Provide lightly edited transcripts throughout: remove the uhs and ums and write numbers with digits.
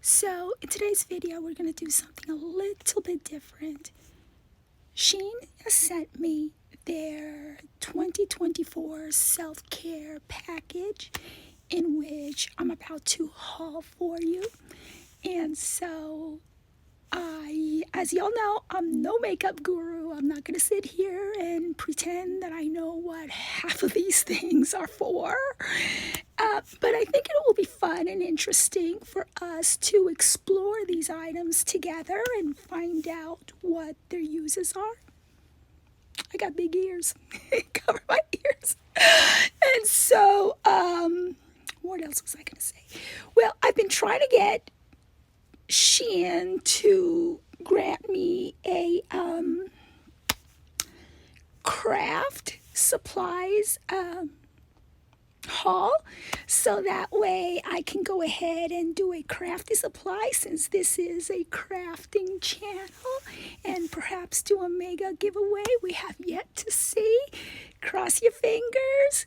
So in today's video, we're going to do something a little bit different. SHEIN has sent me their 2024 self-care package in which I'm about to haul for you. And so as y'all know, I'm no makeup guru. I'm not going to sit here and pretend that I know what half of these things are for. But I think it will be fun and interesting for us to explore these items together and find out what their uses are. I got big ears. Cover my ears. And so, what else was I going to say? Well, I've been trying to get SHEIN to grant me a craft supplies haul, so that way I can go ahead and do a crafty supply, since this is a crafting channel, and perhaps do a mega giveaway. We have yet to see. Cross your fingers,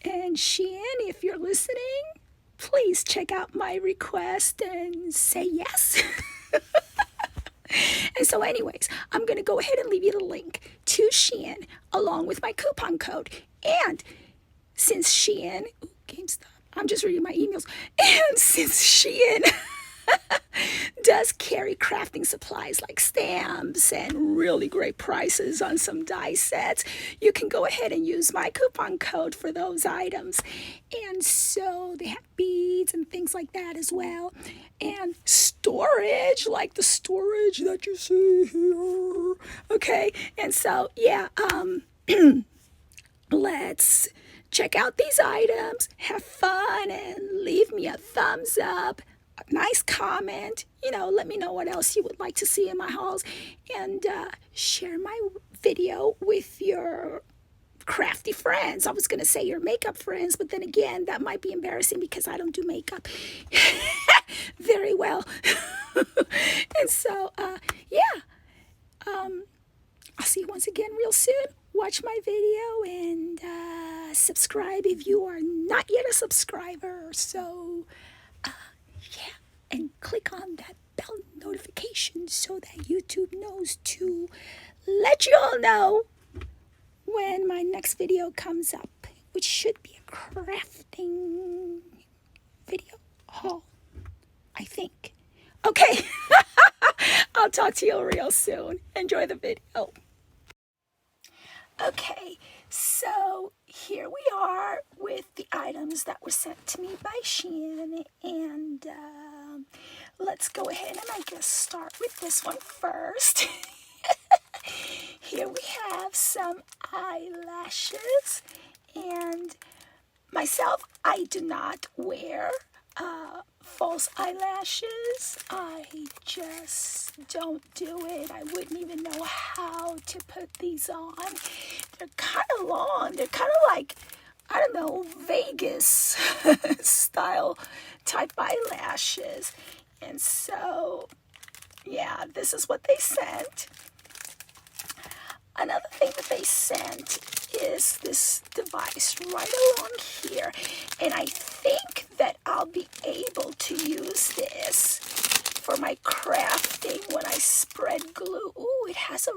and SHEIN, if you're listening, please check out my request and say yes. And so anyways, I'm going to go ahead and leave you the link to SHEIN along with my coupon code. And since SHEIN, GameStop, I'm just reading my emails. And since SHEIN does carry crafting supplies like stamps and really great prices on some die sets, you can go ahead and use my coupon code for those items. And so they have beads and things like that as well. And storage, like the storage that you see here. Okay, and so, yeah, let's check out these items, have fun, and leave me a thumbs up, a nice comment. Let me know what else you would like to see in my hauls, and share my video with your crafty friends. I was going to say your makeup friends, but then again, that might be embarrassing because I don't do makeup very well. And so, yeah, I'll see you once again real soon. Watch my video and subscribe if you are not yet a subscriber. So, yeah, and click on that bell notification so that YouTube knows to let you all know when my next video comes up, which should be a crafting video haul, I think. Okay, I'll talk to you real soon. Enjoy the video. Okay, so here we are with the items that were sent to me by SHEIN, and let's go ahead and I guess start with this one first. Here we have some eyelashes, and myself, I do not wear false eyelashes. I just don't do it. I wouldn't even know how to put these on. They're kind of long. They're kind of like, I don't know, Vegas style type eyelashes. And so, yeah, this is what they sent. Another thing that they sent is this device right along here. And I think that I'll be able to use this for my crafting when I spread glue. Ooh, it has a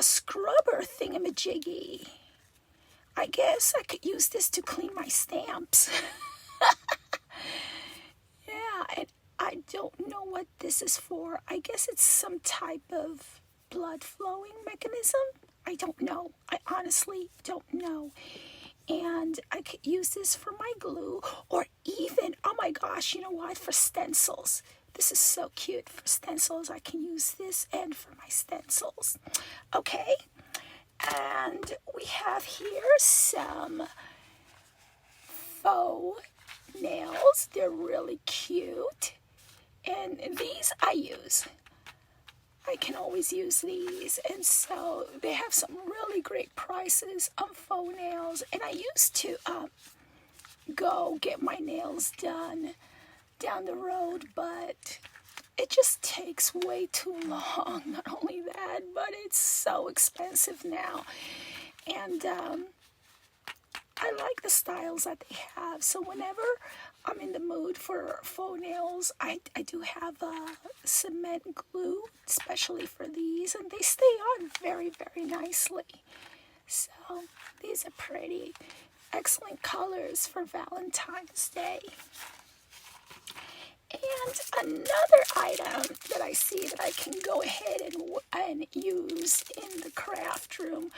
scrubber thingamajiggy. I guess I could use this to clean my stamps. Yeah, and I don't know what this is for. I guess it's some type of blood flowing mechanism. I don't know. I honestly don't know. And I could use this for my glue, or even, oh my gosh, you know what, for stencils. This is so cute. For stencils, I can use this, and for my stencils. Okay, and we have here some faux nails. They're really cute. And these I use. I can always use these. And so they have some really great prices on faux nails. And I used to go get my nails done down the road, but it just takes way too long. Not only that, but it's so expensive now. And I like the styles that they have. So whenever I'm in the mood for faux nails, I do have cement glue, especially for these, and they stay on very, very nicely. So these are pretty. Excellent colors for Valentine's Day. And another item that I see that I can go ahead and use in the craft room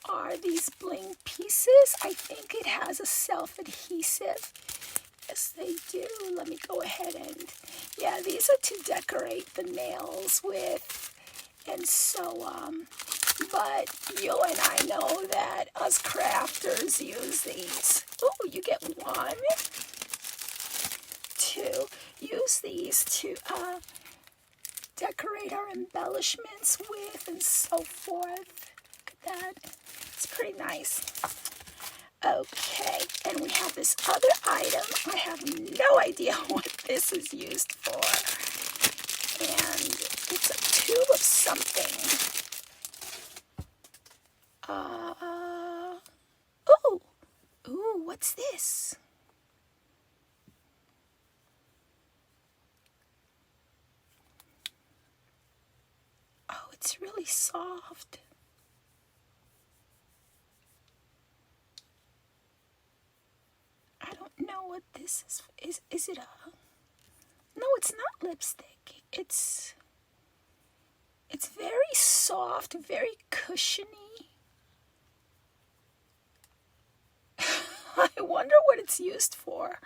are these bling pieces. I think it has a self-adhesive. Yes, they do. Let me go ahead and, yeah, these are to decorate the nails with. And so, but you and I know that us crafters use these. Oh, you get one, two. Use these to decorate our embellishments with and so forth. Look at that. It's pretty nice. Okay, and we have this other item. I have no idea what this is used for. And it's a tube of something. Ooh, what's this? Oh, it's really soft. I don't know what this is. Is it a... No, it's not lipstick. It's very soft, very cushiony. I wonder what it's used for.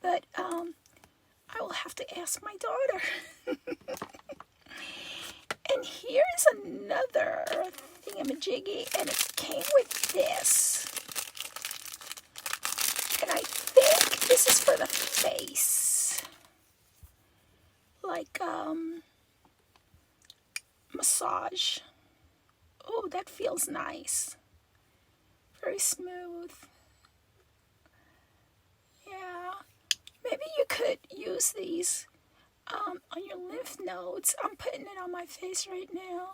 But I will have to ask my daughter. And here's another thingamajiggy, and it came with this. And I think this is for the face. Like, massage. Oh, that feels nice. Very smooth. Yeah. Maybe you could use these on your lymph nodes. I'm putting it on my face right now.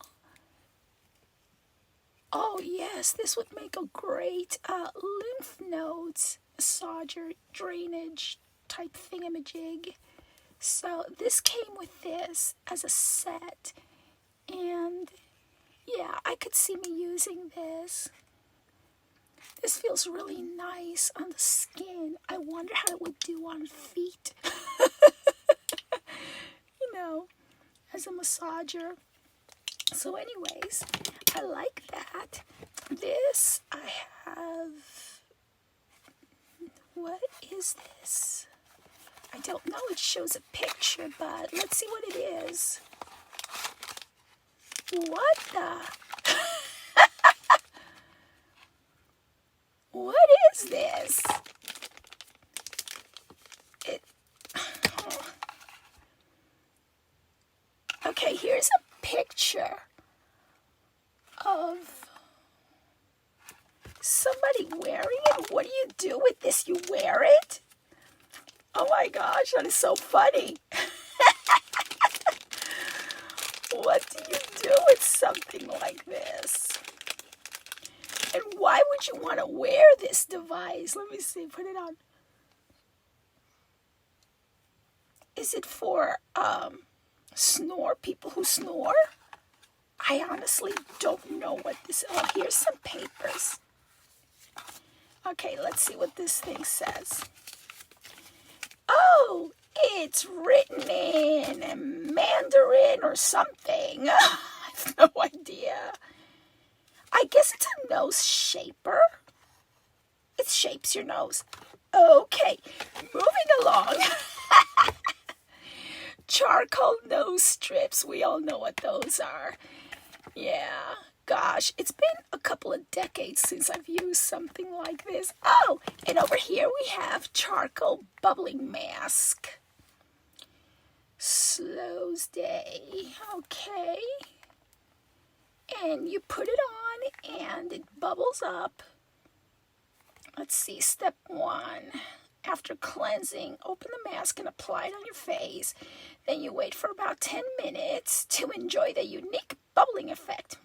Oh, yes, this would make a great lymph nodes massager drainage type thingamajig. So this came with this as a set. And yeah, I could see me using this. This feels really nice on the skin. I wonder how it would do on feet. You know, as a massager. So anyways, I like that. This I have... What is this? I don't know. It shows a picture, but let's see what it is. What the? What is this? Okay, here's a picture of somebody wearing it. What do you do with this? You wear it? Oh my gosh, that is so funny. What do you do with something like this? And why would you want to wear this device? Let me see, put it on. Is it for people who snore? I honestly don't know what this is. Oh, here's some papers. Okay, let's see what this thing says. Oh, it's written in Mandarin or something. I have no idea. I guess it's a nose shaper. It shapes your nose. Okay, moving along. Charcoal nose strips. We all know what those are. Yeah, gosh, it's been a couple of decades since I've used something like this. Oh, and over here we have charcoal bubbling mask. SlowSunday. Okay. And you put it on and it bubbles up. Let's see, step 1. After cleansing, open the mask and apply it on your face. Then you wait for about 10 minutes to enjoy the unique bubbling effect.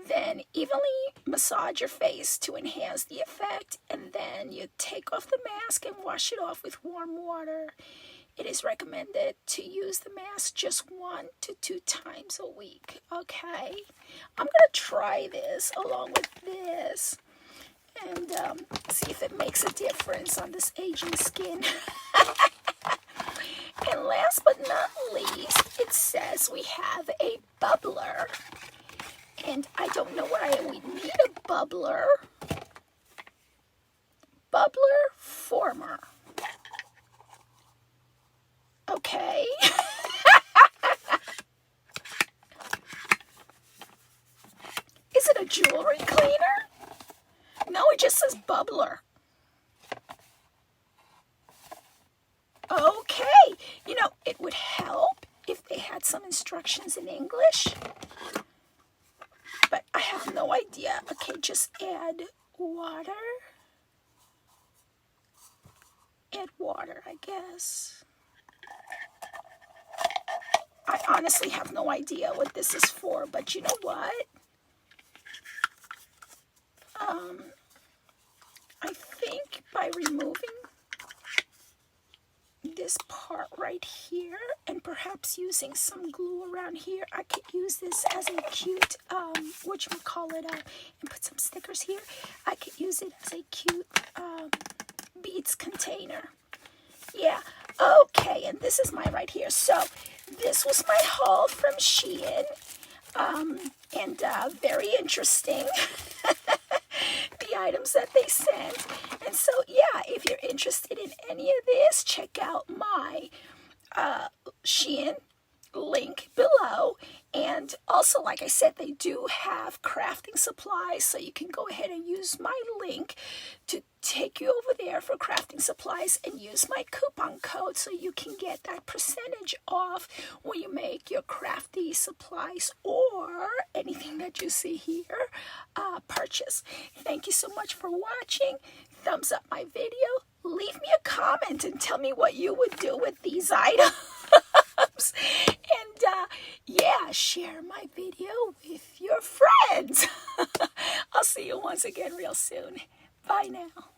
Then evenly massage your face to enhance the effect, and then you take off the mask and wash it off with warm water. It is recommended to use the mask just 1 to 2 times a week, okay? I'm going to try this along with this and see if it makes a difference on this aging skin. And last but not least, it says we have a bubbler. And I don't know why we need a bubbler. Bubbler former. Okay. Is it a jewelry cleaner? No, it just says bubbler. Okay. You know, it would help if they had some instructions in English. But I have no idea. Okay, just add water. Add water, I guess. I honestly have no idea what this is for, but you know what? I think by removing this part right here and perhaps using some glue around here, I could use this as a cute, whatchamacallit, and put some stickers here. I could use it as a cute beads container. Yeah, okay, and this is mine right here. So this was my haul from SHEIN, and very interesting, the items that they sent. And so, yeah, if you're interested in any of this, check out my SHEIN link below. And also, like I said, they do have crafting supplies, so you can go ahead and use my link to take you over there for crafting supplies and use my coupon code so you can get that percentage off when you make your crafty supplies or anything that you see here purchase. Thank you so much for watching. Thumbs up my video. Leave me a comment and tell me what you would do with these items. And yeah, share my video with your friends. I'll see you once again real soon. Bye now.